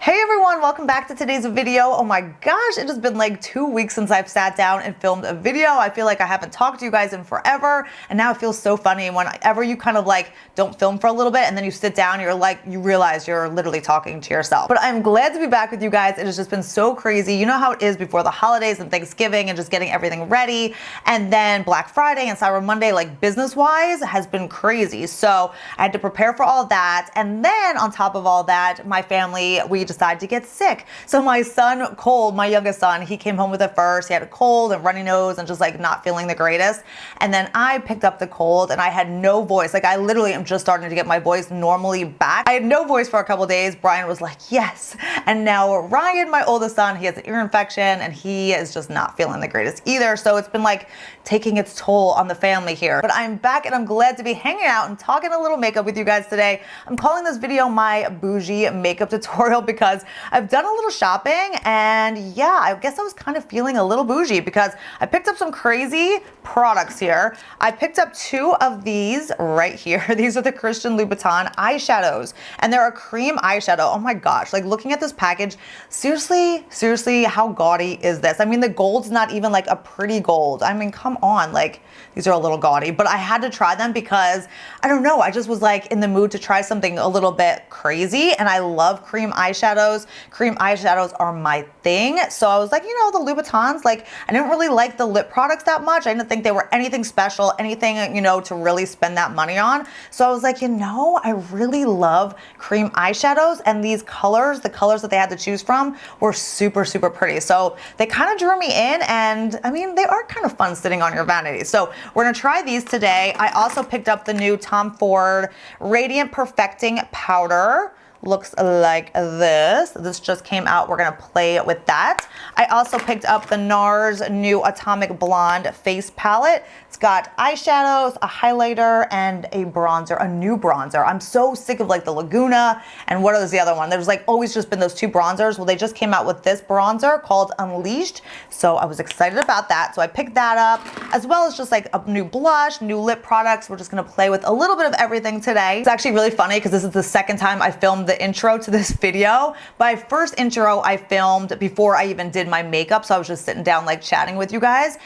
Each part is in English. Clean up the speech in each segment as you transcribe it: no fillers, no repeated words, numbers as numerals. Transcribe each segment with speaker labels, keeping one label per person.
Speaker 1: Hey everyone, welcome back to today's video. Oh my gosh, it has been like 2 weeks since I've sat down and filmed a video. I feel like I haven't talked to you guys in forever, and now it feels so funny whenever you kind of like don't film for a little bit and then you sit down, you realize you're literally talking to yourself. But I'm glad to be back with you guys. It has just been so crazy. You know how it is before the holidays and Thanksgiving and just getting everything ready, and then Black Friday and Cyber Monday, like business-wise, has been crazy. So I had to prepare for all that, and then on top of all that, my family, we decided to get sick. So my son, Cole, my youngest son, he came home with it first. He had a cold and runny nose and just like not feeling the greatest. And then I picked up the cold and I had no voice. Like I literally am just starting to get my voice normally back. I had no voice for a couple days. Brian was like, yes. And now Ryan, my oldest son, he has an ear infection and he is just not feeling the greatest either. So it's been like taking its toll on the family here. But I'm back and I'm glad to be hanging out and talking a little makeup with you guys today. I'm calling this video my bougie makeup tutorial because I've done a little shopping and yeah, I guess I was kind of feeling a little bougie because I picked up some crazy products here. I picked up 2 of these right here. These are the Christian Louboutin eyeshadows and they're a cream eyeshadow. Oh my gosh, like looking at this package, seriously, how gaudy is this? I mean, the gold's not even like a pretty gold. I mean, come on, like these are a little gaudy, but I had to try them because I don't know, I just was like in the mood to try something a little bit crazy, and I love cream eyeshadows. Cream eyeshadows are my thing. So I was like, you know, the Louboutins, like I didn't really like the lip products that much. I didn't think they were anything special, anything, you know, to really spend that money on. So I was like, you know, I really love cream eyeshadows, and these colors, the colors that they had to choose from were super pretty. So they kind of drew me in, and I mean, they are kind of fun sitting on your vanity. So we're gonna try these today. I also picked up the new Tom Ford Radiant Perfecting Powder. Looks like this. This just came out. We're gonna play with that. I also picked up the NARS new Atomic Blonde face palette. It's got eyeshadows, a highlighter, and a bronzer, a new bronzer. I'm so sick of like the Laguna and what is the other one? There's like always just been those 2 bronzers. Well, they just came out with this bronzer called Unleashed. So I was excited about that. So I picked that up, as well as just like a new blush, new lip products. We're just gonna play with a little bit of everything today. It's actually really funny because this is the second time I filmed the intro to this video. My first intro I filmed before I even did my makeup, so I was just sitting down like chatting with you guys.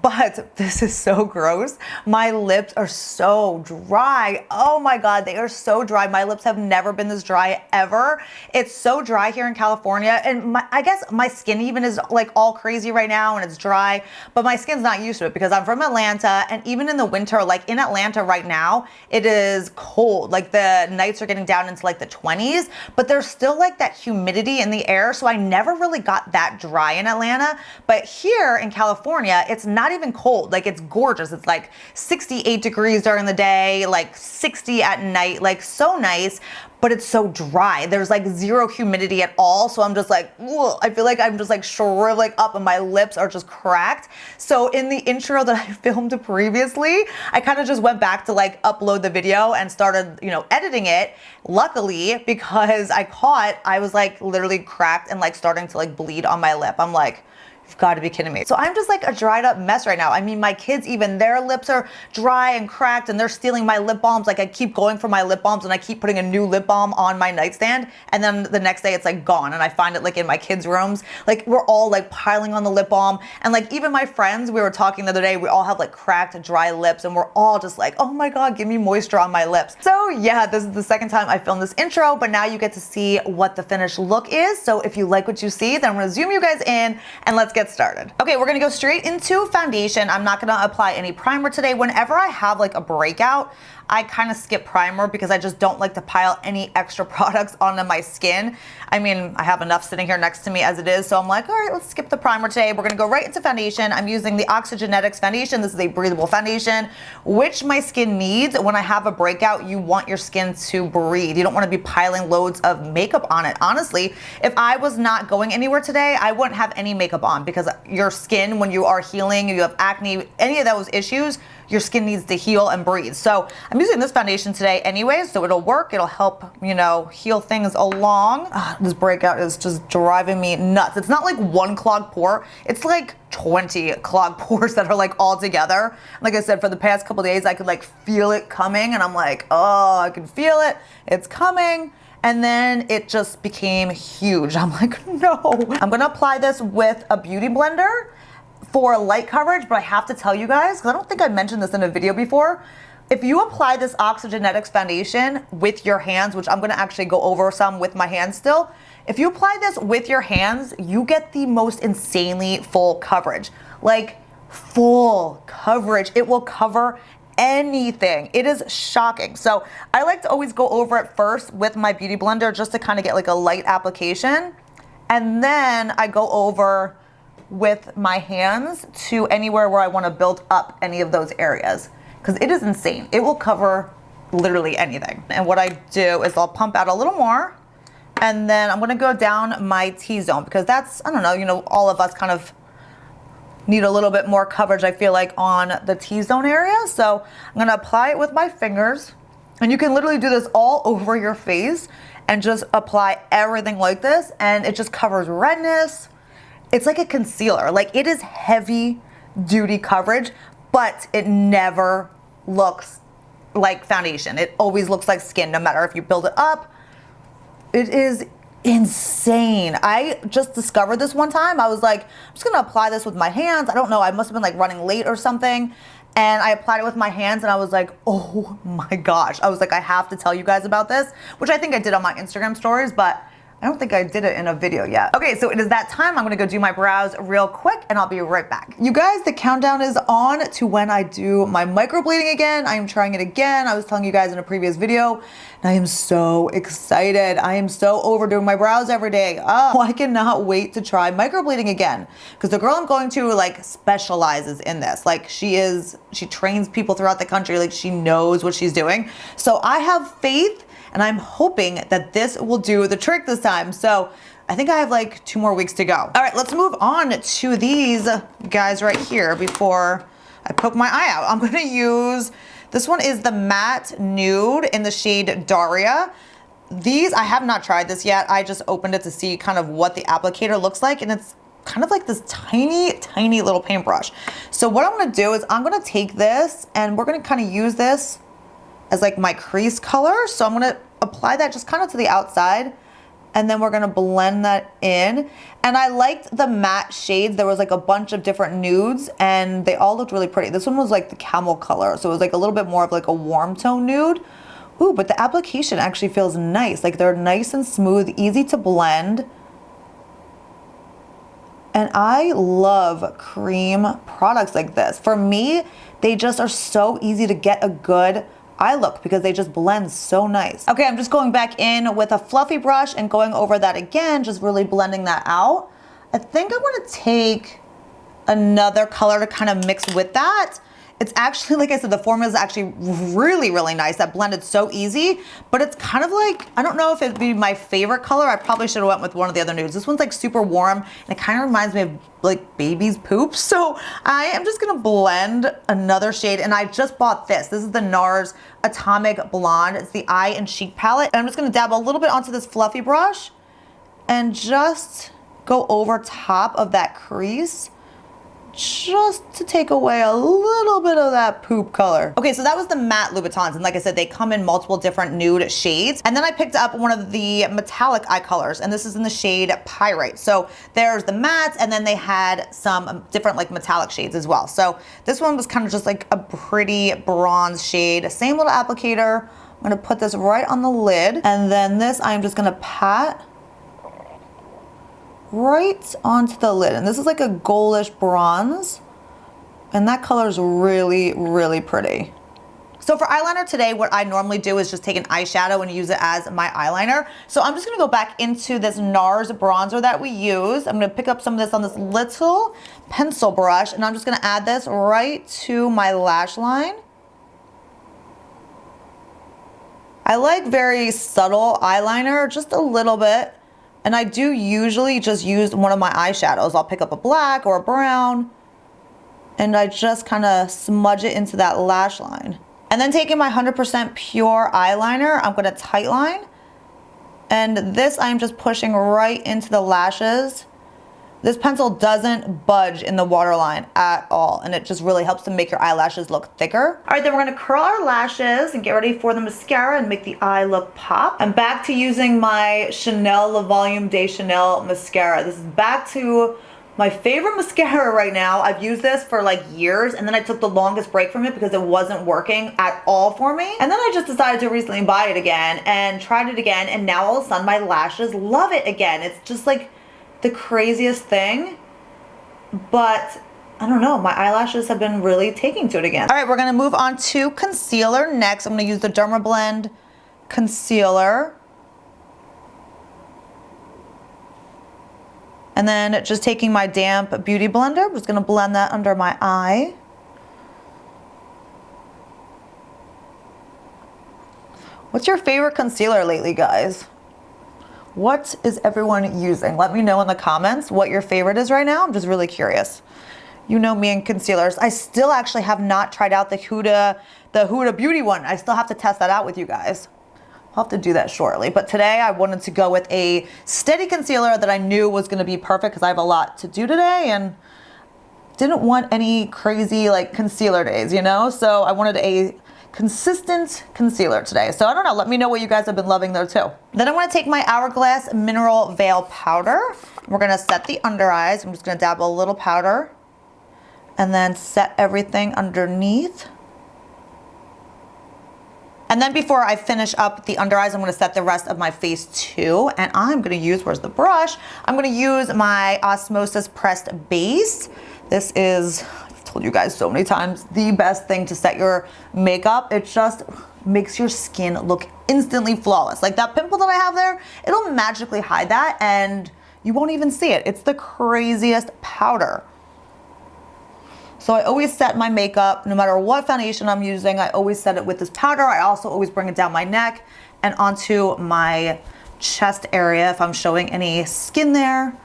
Speaker 1: But this is so gross. My lips are so dry. Oh my god, they are so dry. My lips have never been this dry ever. It's so dry here in California, and I guess my skin even is like all crazy right now and it's dry, but my skin's not used to it because I'm from Atlanta, and even in the winter, like in Atlanta right now, it is cold. Like the nights are getting down into like the 20s, but there's still like that humidity in the air, so I never really got that dry in Atlanta. But here in California, it's not even cold. Like it's gorgeous. It's like 68 degrees during the day, like 60 at night, like so nice, but it's so dry. There's like zero humidity at all. So I'm just like, ugh, I feel like I'm just like shriveling up and my lips are just cracked. So in the intro that I filmed previously, I kind of just went back to like upload the video and started, you know, editing it. Luckily, because I was like literally cracked and like starting to like bleed on my lip. I'm like, you've got to be kidding me. So I'm just like a dried up mess right now. I mean, my kids, even their lips are dry and cracked and they're stealing my lip balms. Like I keep going for my lip balms and I keep putting a new lip balm on my nightstand. And then the next day it's like gone. And I find it like in my kids' rooms. Like we're all like piling on the lip balm. And like even my friends, we were talking the other day, we all have like cracked, dry lips. And we're all just like, oh my God, give me moisture on my lips. So yeah, this is the second time I filmed this intro, but now you get to see what the finished look is. So if you like what you see, then I'm gonna zoom you guys in and let's get started. Okay, we're gonna go straight into foundation. I'm not gonna apply any primer today. Whenever I have like a breakout, I kind of skip primer because I just don't like to pile any extra products onto my skin. I mean, I have enough sitting here next to me as it is, so I'm like, all right, let's skip the primer today. We're gonna go right into foundation. I'm using the Oxygenetics foundation. This is a breathable foundation, which my skin needs. When I have a breakout, you want your skin to breathe. You don't wanna be piling loads of makeup on it. Honestly, if I was not going anywhere today, I wouldn't have any makeup on because your skin, when you are healing, you have acne, any of those issues, your skin needs to heal and breathe. So I'm using this foundation today anyway, so it'll work. It'll help, you know, heal things along. This breakout is just driving me nuts. It's not like one clogged pore. It's like 20 clogged pores that are like all together. Like I said, for the past couple days, I could like feel it coming and I'm like, oh, I can feel it. It's coming. and then it just became huge. I'm like, no. I'm gonna apply this with a beauty blender for light coverage, but I have to tell you guys, because I don't think I mentioned this in a video before, if you apply this Oxygenetics foundation with your hands, which I'm gonna actually go over some with my hands still, if you apply this with your hands, you get the most insanely full coverage. Like, full coverage. It will cover anything. It is shocking. So I like to always go over it first with my beauty blender just to kind of get like a light application. And then I go over with my hands to anywhere where I want to build up any of those areas. Because it is insane. It will cover literally anything. And what I do is I'll pump out a little more. And then I'm going to go down my T-zone because that's, I don't know, you know, all of us kind of need a little bit more coverage, I feel like, on the T-zone area. So I'm gonna apply it with my fingers, and you can literally do this all over your face and just apply everything like this, and it just covers redness. It's like a concealer. Like, it is heavy duty coverage, but it never looks like foundation. It always looks like skin, no matter if you build it up. It is insane. I just discovered this one time. I was like, I'm just gonna apply this with my hands. I don't know, I must have been like running late or something. And I applied it with my hands and I was like, oh my gosh. I was like, I have to tell you guys about this, which I think I did on my Instagram stories, but I don't think I did it in a video yet. Okay, so it is that time. I'm gonna go do my brows real quick and I'll be right back. You guys, the countdown is on to when I do my microblading again. I am trying it again. I was telling you guys in a previous video, and I am so excited. I am so over doing my brows every day. Oh, I cannot wait to try microblading again. Because the girl I'm going to like specializes in this. Like, she trains people throughout the country. Like, she knows what she's doing. So I have faith, and I'm hoping that this will do the trick this time. So I think I have like 2 more weeks to go. All right, let's move on to these guys right here before I poke my eye out. I'm gonna use, this one is the matte nude in the shade Daria. These, I have not tried this yet. I just opened it to see kind of what the applicator looks like, and it's kind of like this tiny, tiny little paintbrush. So what I'm gonna do is I'm gonna take this and we're gonna kind of use this as like my crease color. So I'm gonna apply that just kind of to the outside, and then we're gonna blend that in. And I liked the matte shades. There was like a bunch of different nudes and they all looked really pretty. This one was like the camel color, so it was like a little bit more of like a warm tone nude. Ooh, but the application actually feels nice. Like, they're nice and smooth, easy to blend. And I love cream products like this. For me, they just are so easy to get a good eye look because they just blend so nice. Okay, I'm just going back in with a fluffy brush and going over that again, just really blending that out. I think I want to take another color to kind of mix with that. It's actually, like I said, the formula is actually really, really nice. That blended so easy, but it's kind of like, I don't know if it'd be my favorite color. I probably should have went with one of the other nudes. This one's like super warm and it kind of reminds me of like baby's poop. So I am just gonna blend another shade, and I just bought this. This is the NARS Atomic Blonde. It's the Eye and Cheek palette. And I'm just gonna dab a little bit onto this fluffy brush and just go over top of that crease, just to take away a little bit of that poop color. Okay, so that was the matte Louboutins, and like I said, they come in multiple different nude shades. And then I picked up one of the metallic eye colors, and this is in the shade Pyrite. So there's the mattes, and then they had some different like metallic shades as well. So this one was kind of just like a pretty bronze shade. Same little applicator. I'm gonna put this right on the lid, and then this I'm just gonna pat right onto the lid. And this is like a goldish bronze, and that color is really, really pretty. So for eyeliner today, what I normally do is just take an eyeshadow and use it as my eyeliner. So I'm just gonna go back into this NARS bronzer that we use. I'm gonna pick up some of this on this little pencil brush, and I'm just gonna add this right to my lash line. I like very subtle eyeliner, just a little bit. And I do usually just use one of my eyeshadows. I'll pick up a black or a brown, and I just kind of smudge it into that lash line. And then taking my 100% pure eyeliner, I'm gonna tightline. And this I'm just pushing right into the lashes This pencil doesn't budge in the waterline at all, and it just really helps to make your eyelashes look thicker. All right, then we're gonna curl our lashes and get ready for the mascara and make the eye look pop. I'm back to using my Chanel Le Volume de Chanel mascara. This is back to my favorite mascara right now. I've used this for like years, and then I took the longest break from it because it wasn't working at all for me. And then I just decided to recently buy it again and tried it again, and now all of a sudden my lashes love it again. It's just like the craziest thing, but I don't know, my eyelashes have been really taking to it again. All right, we're gonna move on to concealer next. I'm gonna use the Derma Blend concealer. And then just taking my damp beauty blender, I'm just gonna blend that under my eye. What's your favorite concealer lately, guys? What is everyone using? Let me know in the comments what your favorite is right now. I'm just really curious. You know me and concealers. I still actually have not tried out the Huda Beauty one. I still have to test that out with you guys. I'll have to do that shortly. But today I wanted to go with a steady concealer that I knew was gonna be perfect because I have a lot to do today and didn't want any crazy like concealer days, you know? So I wanted a consistent concealer today. So I don't know, let me know what you guys have been loving there too. Then I'm gonna take my Hourglass Mineral Veil Powder. We're gonna set the under eyes. I'm just gonna dab a little powder and then set everything underneath. And then before I finish up the under eyes, I'm gonna set the rest of my face too. And I'm gonna use, where's the brush? I'm gonna use my Osmosis Pressed Base. This is, told you guys so many times, the best thing to set your makeup. It just makes your skin look instantly flawless. Like that pimple that I have there, it'll magically hide that and you won't even see it. It's the craziest powder. So I always set my makeup, no matter what foundation I'm using, I always set it with this powder. I also always bring it down my neck and onto my chest area if I'm showing any skin there.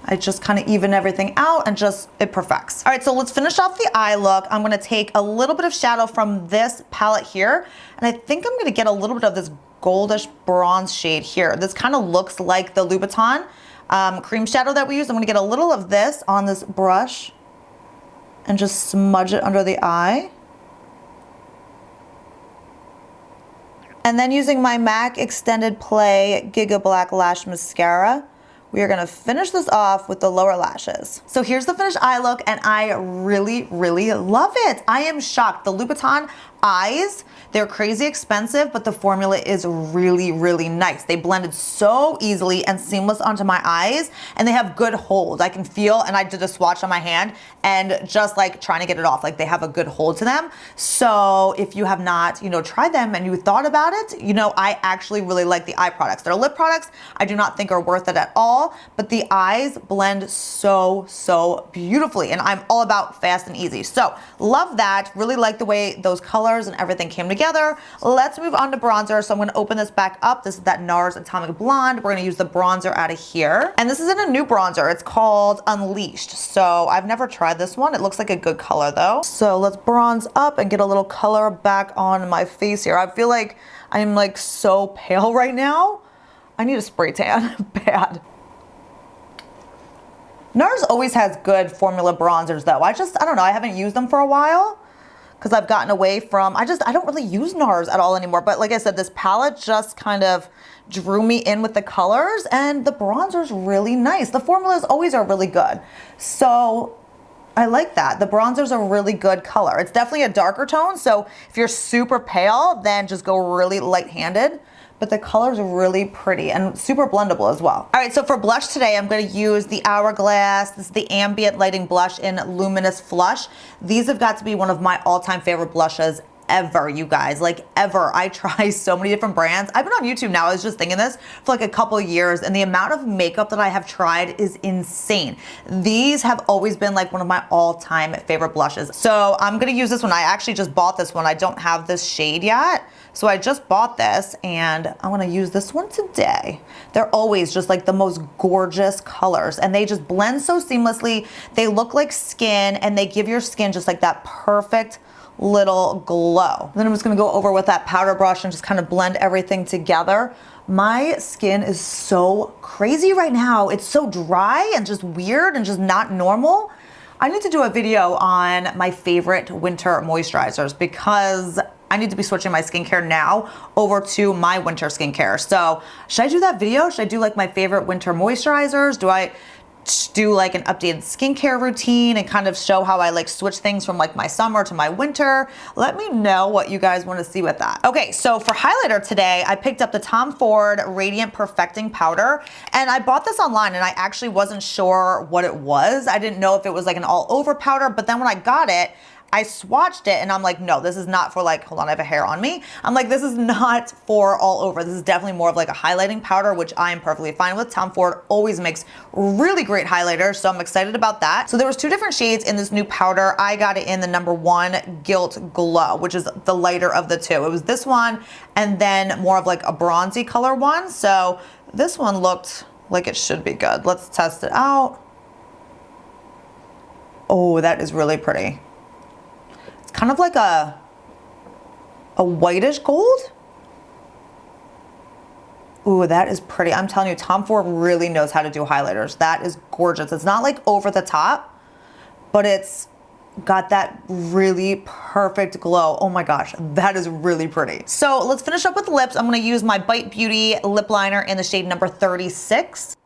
Speaker 1: I just kind of even everything out and just, it perfects. All right, so let's finish off the eye look. I'm gonna take a little bit of shadow from this palette here, and I think I'm gonna get a little bit of this goldish bronze shade here. This kind of looks like the Louboutin cream shadow that we use. I'm gonna get a little of this on this brush and just smudge it under the eye. And then using my MAC Extended Play Giga Black Lash Mascara, we are gonna finish this off with the lower lashes. So here's the finished eye look, and I really, really love it. I am shocked. The Louboutin eyes, they're crazy expensive, but the formula is really, really nice. They blended so easily and seamless onto my eyes, and they have good hold. I can feel, and I did a swatch on my hand, and just like trying to get it off, like they have a good hold to them. So if you have not, tried them and you thought about it, I actually really like the eye products. Their lip products, I do not think are worth it at all, but the eyes blend so, so beautifully, and I'm all about fast and easy. So love that, really like the way those colors and everything came together. Let's move on to bronzer. So I'm gonna open this back up. This is that NARS Atomic Blonde. We're gonna use the bronzer out of here. And this is in a new bronzer. It's called Unleashed. So I've never tried this one. It looks like a good color though. So let's bronze up and get a little color back on my face here. I feel like I'm like so pale right now. I need a spray tan, bad. NARS always has good formula bronzers though. I don't know, I haven't used them for a while because I've gotten away from, I don't really use NARS at all anymore. But like I said, this palette just kind of drew me in with the colors, and the bronzer's really nice. The formulas always are really good. So I like that. The bronzer's a really good color. It's definitely a darker tone, so if you're super pale, then just go really light-handed. But the color's really pretty and super blendable as well. All right, so for blush today, I'm gonna use the Hourglass. This is the Ambient Lighting Blush in Luminous Flush. These have got to be one of my all-time favorite blushes ever, you guys, like ever. I try so many different brands. I've been on YouTube now, I was just thinking this, for like a couple of years, and the amount of makeup that I have tried is insane. These have always been like one of my all-time favorite blushes. So I'm gonna use this one. I actually just bought this one. I don't have this shade yet. So I just bought this and I wanna use this one today. They're always just like the most gorgeous colors, and they just blend so seamlessly. They look like skin, and they give your skin just like that perfect little glow. Then I'm just gonna go over with that powder brush and just kind of blend everything together. My skin is so crazy right now. It's so dry and just weird and just not normal. I need to do a video on my favorite winter moisturizers because I need to be switching my skincare now over to my winter skincare. So should I do that video? Should I do like my favorite winter moisturizers? Do I do like an updated skincare routine and kind of show how I like switch things from like my summer to my winter? Let me know what you guys want to see with that. Okay, so for highlighter today, I picked up the Tom Ford Radiant Perfecting Powder, and I bought this online and I actually wasn't sure what it was. I didn't know if it was like an all over powder, but then when I got it, I swatched it and I'm like, no, this is not for like, hold on, I have a hair on me. I'm like, this is not for all over. This is definitely more of like a highlighting powder, which I am perfectly fine with. Tom Ford always makes really great highlighters, so I'm excited about that. So there was 2 different shades in this new powder. I got it in the number 1 Gilt Glow, which is the lighter of the 2. It was this one and then more of like a bronzy color one. So this one looked like it should be good. Let's test it out. Oh, that is really pretty. Kind of like a whitish gold. Ooh, that is pretty. I'm telling you, Tom Ford really knows how to do highlighters. That is gorgeous. It's not like over the top, but it's got that really perfect glow. Oh my gosh, that is really pretty. So let's finish up with lips. I'm gonna use my Bite Beauty lip liner in the shade number 36.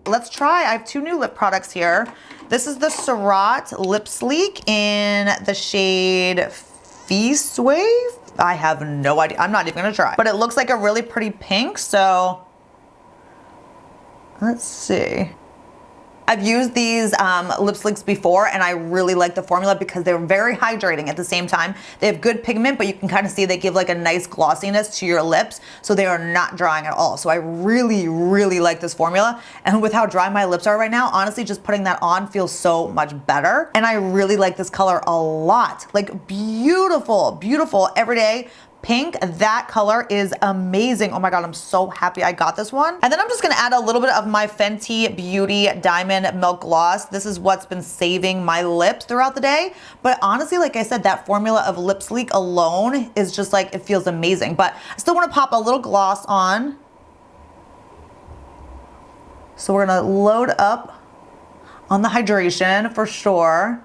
Speaker 1: Let's try, I have 2 new lip products here. This is the Surratt Lip Sleek in the shade Feast Wave. I have no idea, I'm not even gonna try. But it looks like a really pretty pink, so let's see. I've used these lip slicks before and I really like the formula because they're very hydrating at the same time. They have good pigment, but you can kind of see they give like a nice glossiness to your lips, so they are not drying at all. So I really, really like this formula. And with how dry my lips are right now, honestly, just putting that on feels so much better. And I really like this color a lot. Like beautiful, beautiful everyday pink. That color is amazing. Oh my God, I'm so happy I got this one. And then I'm just gonna add a little bit of my Fenty Beauty Diamond Milk Gloss. This is what's been saving my lips throughout the day. But honestly, like I said, that formula of Lip Sleek alone is just like, it feels amazing. But I still wanna pop a little gloss on. So we're gonna load up on the hydration for sure.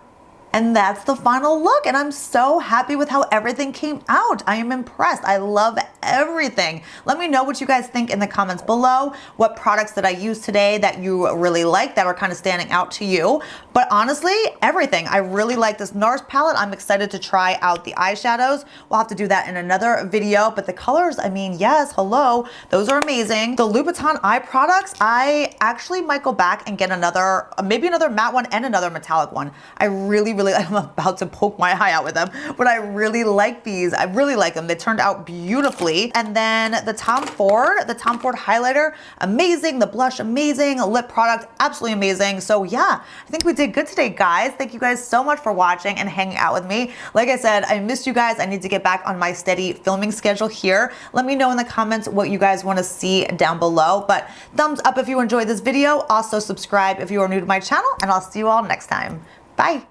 Speaker 1: And that's the final look, and I'm so happy with how everything came out. I am impressed. I love everything. Let me know what you guys think in the comments below. What products did I use today that you really like, that were kind of standing out to you? But honestly, everything. I really like this NARS palette. I'm excited to try out the eyeshadows. We'll have to do that in another video, but the colors, I mean, yes, hello, those are amazing. The Louboutin eye products, I actually might go back and get another, maybe another matte one and another metallic one. I really, I'm about to poke my eye out with them, but I really like these. I really like them. They turned out beautifully. And then the Tom Ford highlighter, amazing. The blush, amazing. Lip product, absolutely amazing. So yeah, I think we did good today, guys. Thank you guys so much for watching and hanging out with me. Like I said, I missed you guys. I need to get back on my steady filming schedule here. Let me know in the comments what you guys want to see down below. But thumbs up if you enjoyed this video. Also subscribe if you are new to my channel, and I'll see you all next time. Bye.